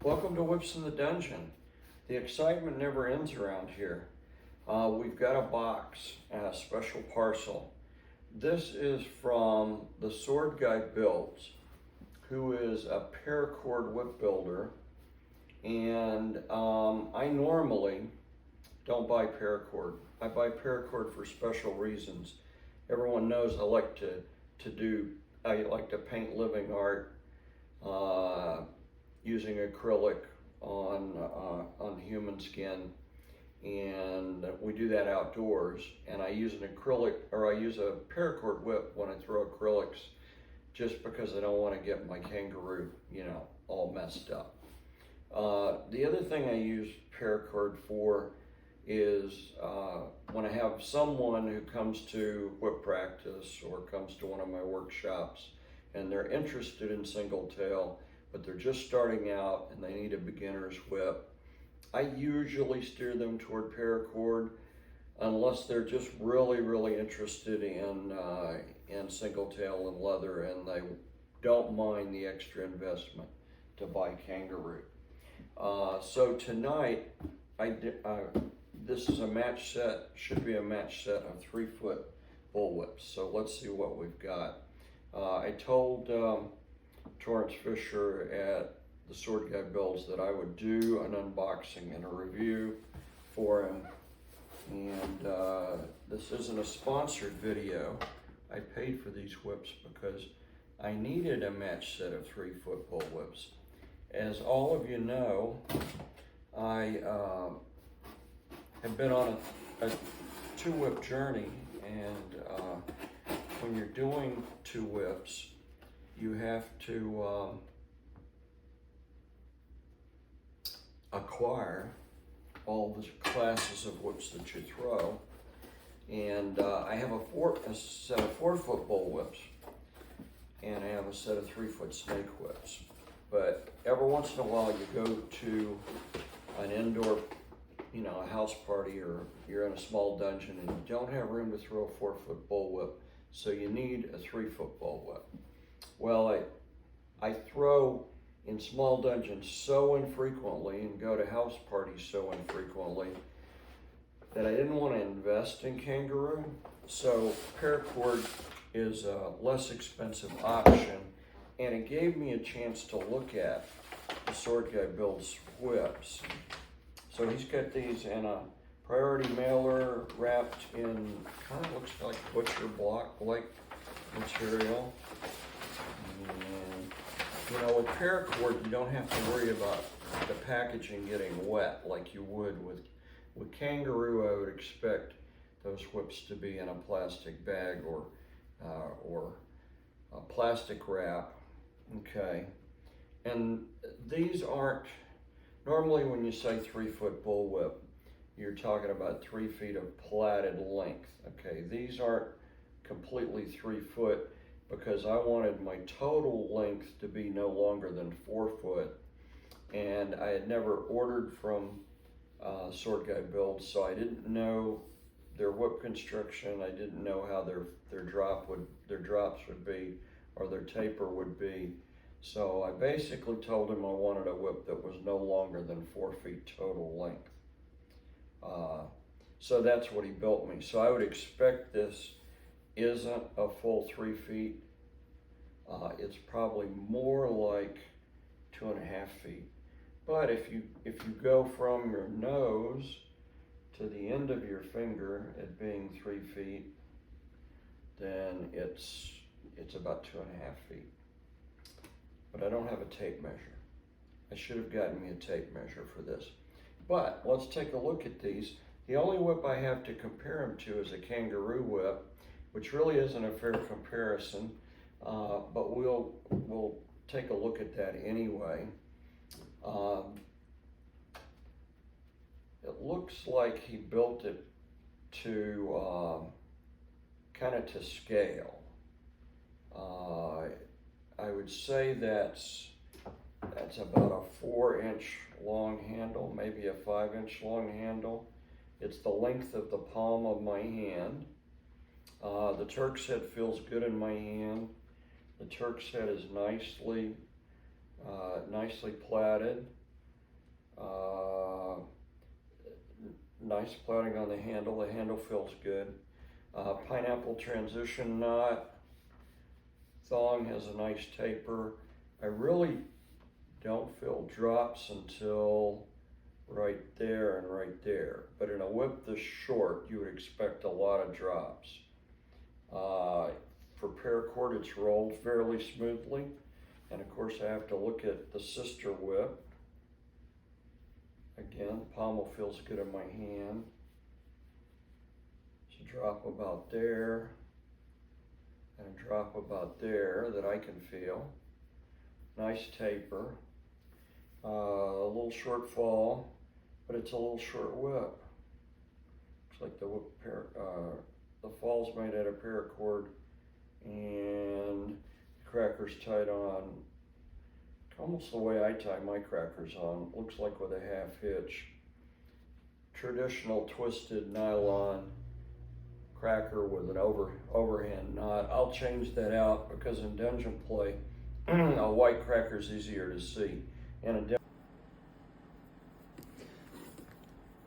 Welcome to Whips in the Dungeon. The excitement never ends around here. We've got a box, a special parcel. This is from the Swordguy Builds, who is a paracord whip builder. And I normally don't buy paracord. I buy paracord for special reasons. Everyone knows I like to paint living art using acrylic on human skin, and we do that outdoors. And I use a paracord whip when I throw acrylics, just because I don't want to get my kangaroo, all messed up. The other thing I use paracord for is when I have someone who comes to whip practice or comes to one of my workshops and they're interested in single tail, but they're just starting out and they need a beginner's whip. I usually steer them toward paracord unless they're just really interested in single tail and leather and they don't mind the extra investment to buy kangaroo. So tonight, this is a match set, should be a match set of 3-foot bullwhips. So let's see what we've got. I told Torrance Fisher at the Swordguy Builds that I would do an unboxing and a review for him. And this isn't a sponsored video. I paid for these whips because I needed a match set of 3-foot bullwhips. As all of you know, I have been on a 2-whip journey, and when you're doing 2 whips, you have to acquire all the classes of whips that you throw. And I have a set of 4-foot bullwhips, and I have a set of 3-foot snake whips. But every once in a while you go to an indoor, a house party, or you're in a small dungeon and you don't have room to throw a 4-foot bullwhip, so you need a 3-foot bullwhip. Well, I throw in small dungeons so infrequently and go to house parties so infrequently that I didn't want to invest in kangaroo. So paracord is a less expensive option, and it gave me a chance to look at the Swordguy Builds whips. So he's got these in a priority mailer wrapped in kind of looks like butcher block-like material. And with paracord, you don't have to worry about the packaging getting wet like you would with kangaroo. I would expect those whips to be in a plastic bag or a plastic wrap. Okay, and these aren't, normally when you say 3-foot bullwhip, you're talking about 3 feet of platted length. Okay, these aren't completely 3 foot because I wanted my total length to be no longer than 4 foot. And I had never ordered from Swordguy Builds, so I didn't know their whip construction. I didn't know how their drops would be, or their taper would be. So I basically told him I wanted a whip that was no longer than 4 feet total length. So that's what he built me. So I would expect this isn't a full 3 feet. It's probably more like 2.5 feet. But if you go from your nose to the end of your finger at being 3 feet, then it's about 2.5 feet. But I don't have a tape measure. I should have gotten me a tape measure for this. But let's take a look at these. The only whip I have to compare them to is a kangaroo whip, which really isn't a fair comparison, but we'll take a look at that anyway. It looks like he built it to kind of to scale. I would say that's about a 4-inch long handle, maybe a 5-inch long handle. It's the length of the palm of my hand. The Turk's head feels good in my hand. The Turk's head is nicely plaited. Nice plaiting on the handle. The handle feels good. Pineapple transition knot. Thong has a nice taper. I really don't feel drops until right there and right there. But in a whip this short, you would expect a lot of drops. For paracord, it's rolled fairly smoothly. And of course, I have to look at the sister whip. Again, pommel feels good in my hand. There's a drop about there, and a drop about there that I can feel. Nice taper. A little short fall, but it's a little short whip. Looks like the whip the fall's made out of paracord, and the cracker's tied on almost the way I tie my crackers on. Looks like with a half hitch. Traditional twisted nylon cracker with an overhand knot. I'll change that out because in dungeon play, a white cracker is easier to see.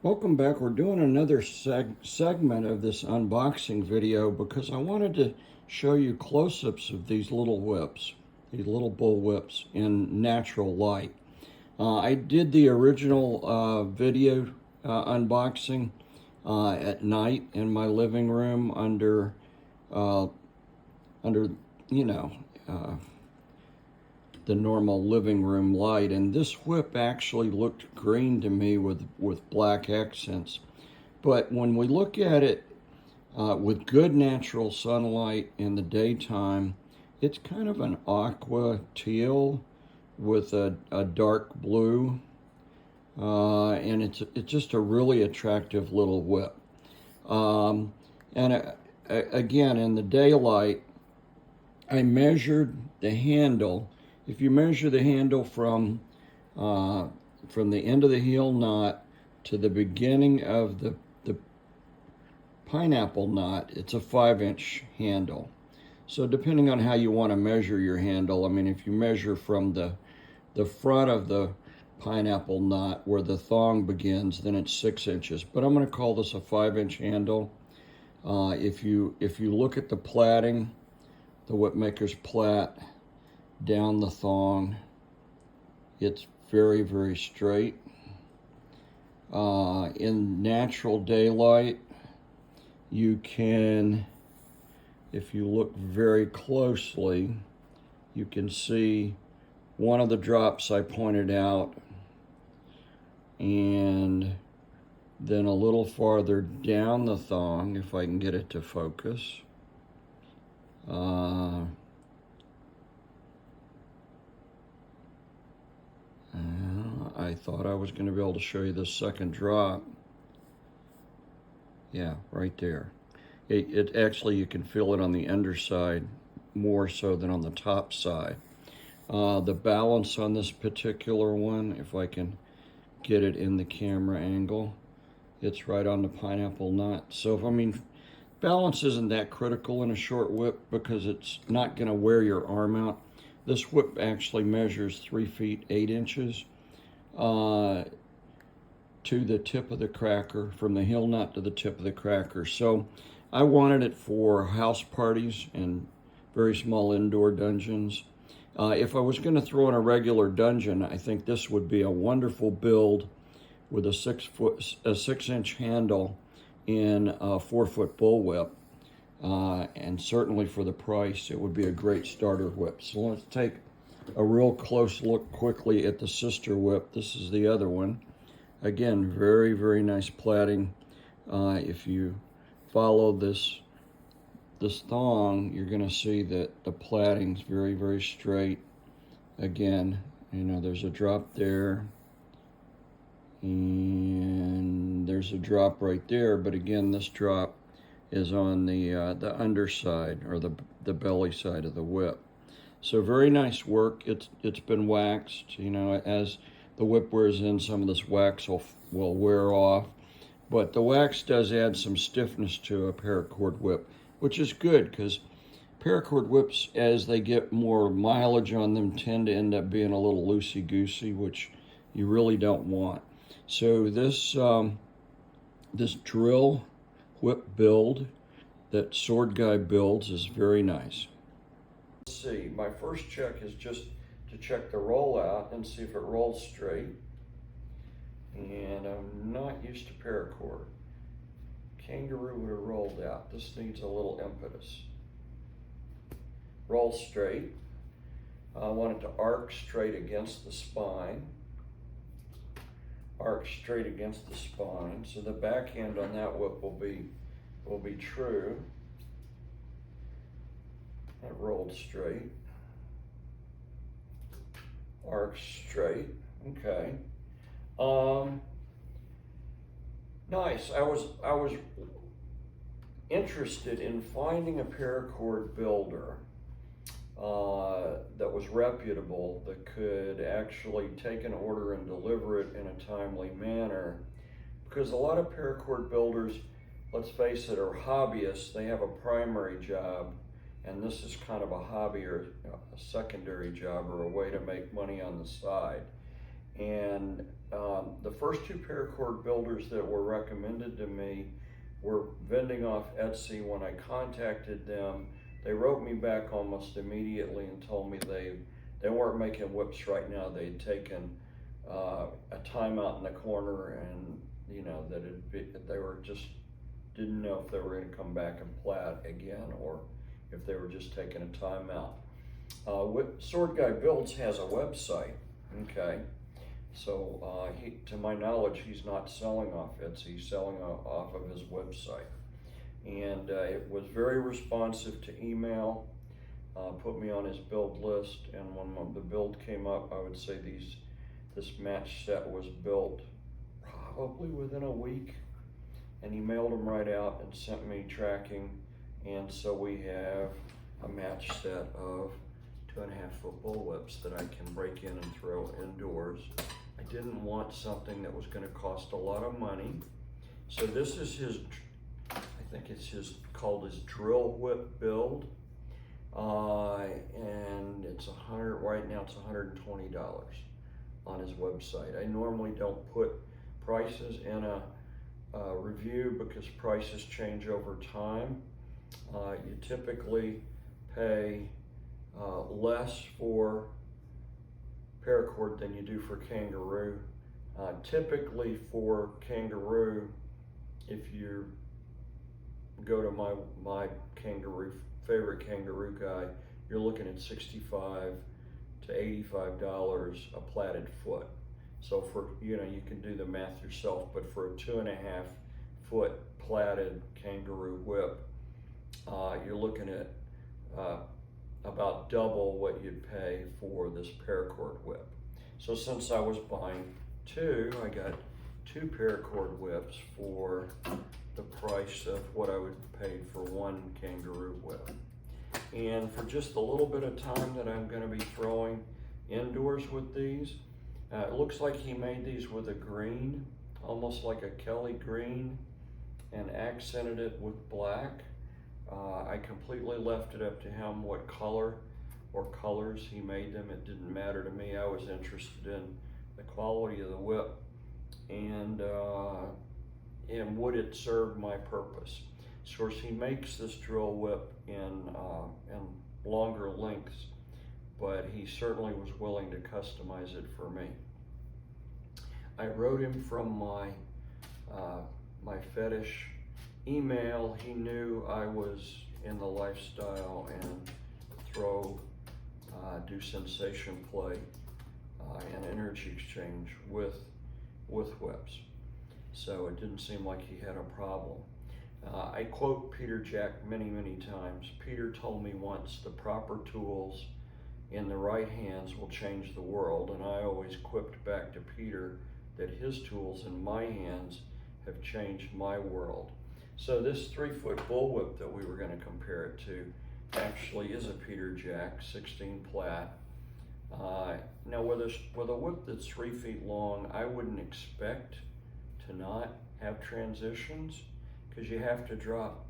Welcome back. We're doing another segment of this unboxing video because I wanted to show you close-ups of these little whips. These little bull whips in natural light. I did the original video unboxing at night in my living room under you know, the normal living room light, and this whip actually looked green to me with black accents. But when we look at it with good natural sunlight in the daytime, it's kind of an aqua teal with a dark blue, and it's just a really attractive little whip. Again, in the daylight, I measured the handle. If you measure the handle from the end of the heel knot to the beginning of the pineapple knot, it's a 5-inch handle. So depending on how you want to measure your handle, I mean, if you measure from the front of the pineapple knot where the thong begins, then it's 6 inches. But I'm going to call this a 5-inch handle. If you look at the plaiting, the whipmaker's plait down the thong, it's very, very straight. In natural daylight, you can, if you look very closely, you can see one of the drops I pointed out, and then a little farther down the thong, if I can get it to focus. I thought I was going to be able to show you the second drop. Yeah, right there. It actually, you can feel it on the underside more so than on the top side. The balance on this particular one, if I can get it in the camera angle, it's right on the pineapple knot. So, I mean, balance isn't that critical in a short whip because it's not going to wear your arm out. This whip actually measures 3 feet 8 inches to the tip of the cracker, from the heel knot to the tip of the cracker. So I wanted it for house parties and very small indoor dungeons. If I was going to throw in a regular dungeon, I think this would be a wonderful build with a 6-inch handle in a 4-foot bullwhip. And certainly for the price, it would be a great starter whip. So let's take a real close look quickly at the sister whip. This is the other one. Again, very, very nice plaiting. If you follow this thong, you're going to see that the plaiting's very, very straight. Again, you know, there's a drop there, and there's a drop right there. But again, this drop is on the underside, or the belly side of the whip. So very nice work. It's been waxed. You know, as the whip wears in, some of this wax will wear off. But the wax does add some stiffness to a paracord whip, which is good because paracord whips, as they get more mileage on them, tend to end up being a little loosey-goosey, which you really don't want. So this this drill whip build that Swordguy Builds is very nice. Let's see, my first check is just to check the roll out and see if it rolls straight. And I'm not used to paracord. Kangaroo would have rolled out. This needs a little impetus. Roll straight. I want it to arc straight against the spine. Arc straight against the spine. So the backhand on that whip will be true. It rolled straight. Arc straight. Okay. Nice. I was interested in finding a paracord builder that was reputable, that could actually take an order and deliver it in a timely manner. Because a lot of paracord builders, let's face it, are hobbyists. They have a primary job, and this is kind of a hobby or a secondary job or a way to make money on the side. And the first two paracord builders that were recommended to me were vending off Etsy. When I contacted them, they wrote me back almost immediately and told me they weren't making whips right now. They'd taken a timeout in the corner, and you know that they were just didn't know if they were going to come back and plat again or if they were just taking a timeout. Swordguy Builds has a website. Okay. So to my knowledge, he's not selling off Etsy, he's selling off of his website. And it was very responsive to email, put me on his build list, and when the build came up, I would say this match set was built probably within a week, and he mailed them right out and sent me tracking, and so we have a match set of 2.5 foot bullwhips that I can break in and throw indoors. I didn't want something that was going to cost a lot of money. So this is his, I think it's called his drill whip build. And it's right now it's $120 on his website. I normally don't put prices in a review because prices change over time. You typically pay less for paracord than you do for kangaroo. Typically for kangaroo, if you go to my favorite kangaroo guy, you're looking at $65 to $85 a platted foot. So for, you can do the math yourself, but for a 2.5 foot platted kangaroo whip, you're looking at about double what you'd pay for this paracord whip. So since I was buying two, I got 2 paracord whips for the price of what I would pay for 1 kangaroo whip. And for just a little bit of time that I'm going to be throwing indoors with these, it looks like he made these with a green, almost like a Kelly green, and accented it with black. I completely left it up to him what color or colors he made them. It didn't matter to me. I was interested in the quality of the whip and would it serve my purpose. Of course, he makes this drill whip in longer lengths, but he certainly was willing to customize it for me. I wrote him from my fetish email. He knew I was in the lifestyle and do sensation play and energy exchange with whips. So it didn't seem like he had a problem. I quote Peter Jack many times. Peter told me once, the proper tools in the right hands will change the world, and I always quipped back to Peter that his tools in my hands have changed my world. So this 3-foot bullwhip that we were going to compare it to actually is a Peter Jack 16 plat. Now with a whip that's 3 feet long, I wouldn't expect to not have transitions, because you have to drop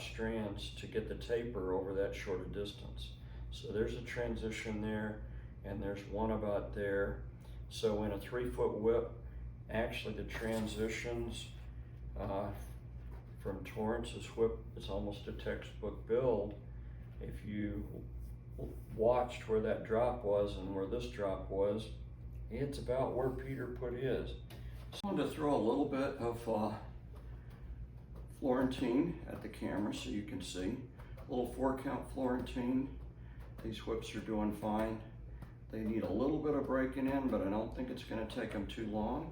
strands to get the taper over that short a distance. So there's a transition there, and there's one about there. So in a 3-foot whip, actually the transitions from Torrance's whip is almost a textbook build. If you watched where that drop was and where this drop was, it's about where Peter put his. So I wanted to throw a little bit of Florentine at the camera so you can see. A little 4-count Florentine. These whips are doing fine. They need a little bit of breaking in, but I don't think it's going to take them too long.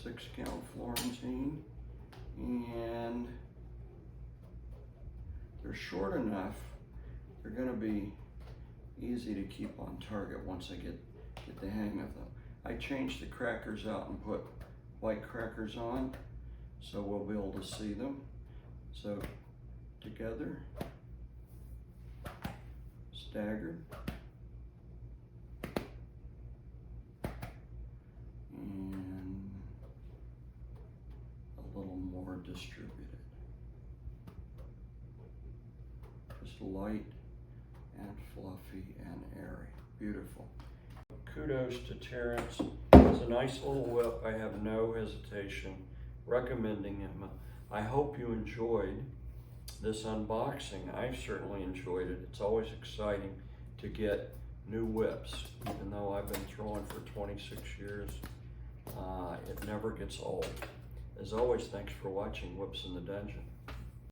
6-count Florentine. And they're short enough, they're going to be easy to keep on target once I get the hang of them. I changed the crackers out and put white crackers on, so we'll be able to see them. So together, staggered, and a little more distributed. Just light and fluffy and airy. Beautiful. Kudos to Terrence. It's a nice little whip. I have no hesitation recommending him. I hope you enjoyed this unboxing. I've certainly enjoyed it. It's always exciting to get new whips. Even though I've been throwing for 26 years, it never gets old. As always, thanks for watching Whips in the Dungeon.